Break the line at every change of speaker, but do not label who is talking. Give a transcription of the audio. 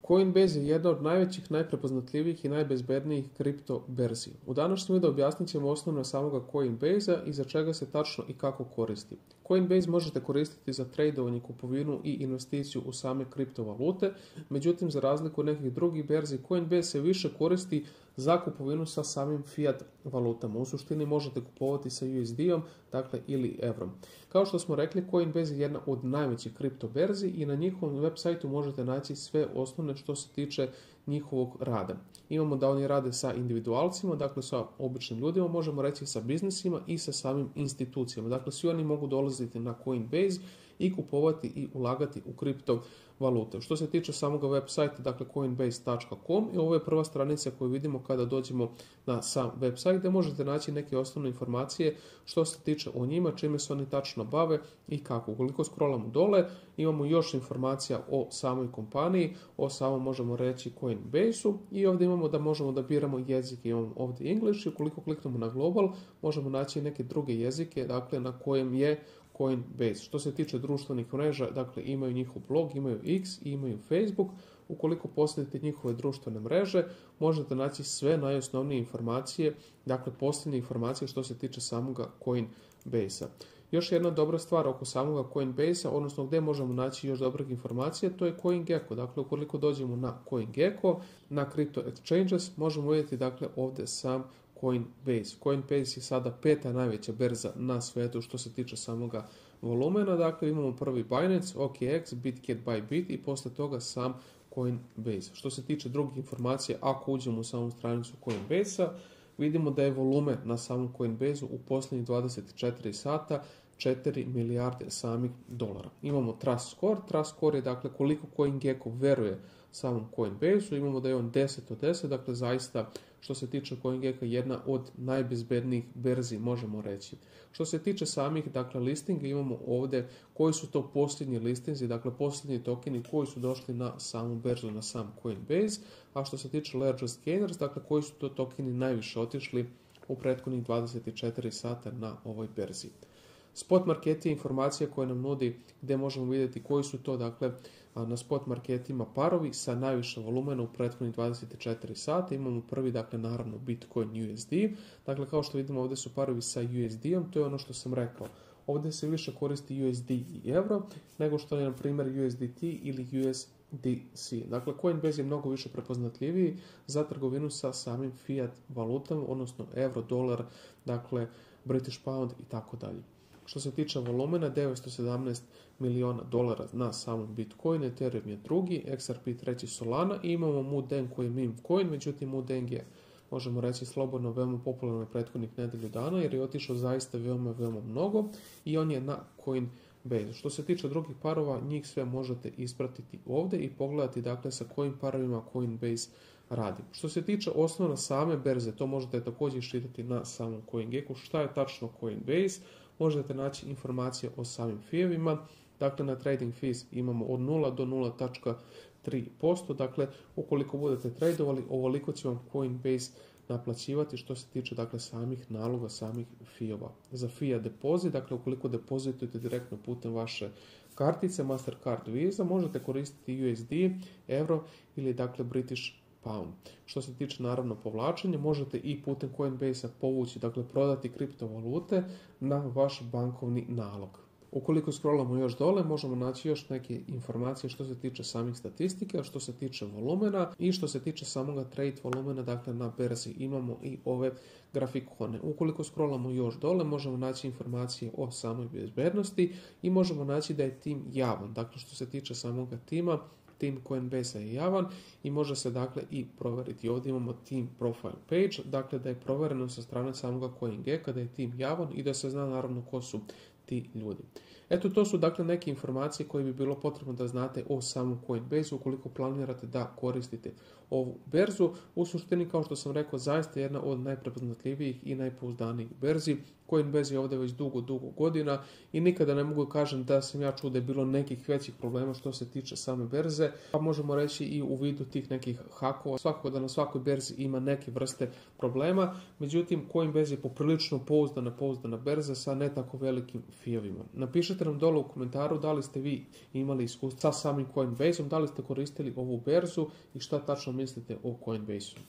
Coinbase je jedna od najvećih, najprepoznatljivijih i najbezbednijih kripto berzi. U današnjem videu objasnit ćemo osnovno samoga Coinbase-a i za čega se tačno i kako koristi. Coinbase možete koristiti za tradovanje, kupovinu i investiciju u same kriptovalute, međutim za razliku od nekih drugih berzi, Coinbase se više koristi za kupovinu sa samim fiat valutama. U suštini možete kupovati sa USD-om, dakle ili evrom. Kao što smo rekli, Coinbase je jedna od najvećih kripto berzi i na njihovom web sajtu možete naći sve osnovne što se tiče njihovog rada. Imamo da oni rade sa individualcima, dakle sa običnim ljudima, možemo reći sa biznisima i sa samim institucijama. Dakle, svi oni mogu dolaziti na Coinbase i kupovati i ulagati u kriptovalute. Što se tiče samoga web sajta, dakle coinbase.com, i ovo je prva stranica koju vidimo kada dođemo na sam web sajt, gdje možete naći neke osnovne informacije što se tiče o njima, čime se oni tačno bave i kako. Ukoliko scrollamo dole, imamo još informacija o samoj kompaniji, o samom možemo reći Coinbase-u, i ovdje imamo da možemo da biramo jezike. Imamo ovdje English i ukoliko kliknemo na Global, možemo naći neke druge jezike, dakle na kojem je Coinbase. Što se tiče društvenih mreža, dakle imaju njihov blog, imaju X i imaju Facebook. Ukoliko posjedite njihove društvene mreže, možete naći sve najosnovnije informacije, dakle posljednje informacije što se tiče samoga Coinbase-a. Još jedna dobra stvar oko samoga Coinbase-a, odnosno gdje možemo naći još dobrih informacija, to je CoinGecko. Dakle, ukoliko dođemo na CoinGecko, na Crypto Exchanges, možemo vidjeti dakle ovdje sam Coinbase. Coinbase je sada peta najveća berza na svijetu što se tiče samoga volumena. Dakle, imamo prvi Binance, OKX, Bitget, Bybit i posle toga sam Coinbase. Što se tiče drugih informacija, ako uđemo u samu stranicu Coinbase-a, vidimo da je volumen na samom Coinbase-u u posljednjih 24 sata 4 milijarde samih dolara. Imamo Trust Score. Trust Score je dakle koliko CoinGecko veruje samom Coinbase-u. Imamo da je on 10 od 10, dakle zaista što se tiče CoinGecka jedna od najbezbednijih berzi, možemo reći. Što se tiče samih dakle listinga, imamo ovdje koji su to posljednji listinzi, dakle posljednji tokeni koji su došli na samu berzu, na sam Coinbase, a što se tiče largest gainers, dakle koji su to tokeni najviše otišli u prethodnih 24 sata na ovoj berzi. Spot market je informacija koja nam nudi gdje možemo vidjeti koji su to dakle na spot marketima parovi sa najviše volumena u prethodnih 24 sata. Imamo prvi dakle naravno Bitcoin USD. Dakle kao što vidimo ovdje su parovi sa USD-om, to je ono što sam rekao. Ovdje se više koristi USD i euro nego što je na primjer USDT ili USDC. Dakle, Coinbase je mnogo više prepoznatljiviji za trgovinu sa samim fiat valutom, odnosno euro, dolar, dakle British pound i tako dalje. Što se tiče volumena, 917 miliona dolara na samom Bitcoin, Ethereum je drugi, XRP treći, Solana i imamo Mudeng koji je meme coin, međutim Mudeng je, možemo reći slobodno, veoma popularno prethodnih nedelju dana jer je otišao zaista veoma mnogo i on je na Coinbase. Što se tiče drugih parova, njih sve možete ispratiti ovdje i pogledati dakle sa kojim parovima Coinbase radi. Što se tiče osnovna same berze, to možete također iščitati na samom CoinGecku. Šta je tačno Coinbase? Možete naći informacije o samim fijevima. Dakle, na trading fees imamo od 0 do 0,3%. Dakle, ukoliko budete tradovali, ovoliko će vam Coinbase naplaćivati što se tiče dakle samih naloga, samih fijeva. Za fiat depozit, dakle ukoliko depozitujete direktno putem vaše kartice, Mastercard, Visa, možete koristiti USD, euro ili dakle British pound. Što se tiče naravno povlačenja, možete i putem Coinbase-a povući, dakle prodati kriptovalute na vaš bankovni nalog. Ukoliko scrollamo još dole, možemo naći još neke informacije što se tiče samih statistika, što se tiče volumena i što se tiče samoga trade volumena, dakle na berzi imamo i ove grafikone. Ukoliko scrollamo još dole, možemo naći informacije o samoj bezbednosti i možemo naći da je tim javan. Dakle, što se tiče samoga tima, tim Coinbase je javan i može se dakle i provjeriti. Ovdje imamo team profile page, dakle da je provjereno sa strane samoga CoinGecka da je tim javan i da se zna naravno ko su ti ljudi. Eto, to su dakle neke informacije koje bi bilo potrebno da znate o samom Coinbase ukoliko planirate da koristite ovu berzu. U suštini, kao što sam rekao, zaista jedna od najprepoznatljivijih i najpouzdanijih berzi. Coinbase je ovdje već dugo godina i nikada ne mogu kažem da sam ja čuo da je bilo nekih većih problema što se tiče same berze, pa možemo reći i u vidu tih nekih hakova. Svakako da na svakoj berzi ima neke vrste problema, međutim Coinbase je poprilično pouzdana berza sa ne tako velikim fijovima. Napišite nam dole u komentaru da li ste vi imali iskustva sa samim Coinbaseom, da li ste koristili ovu berzu i šta tačno mislite o Coinbaseu.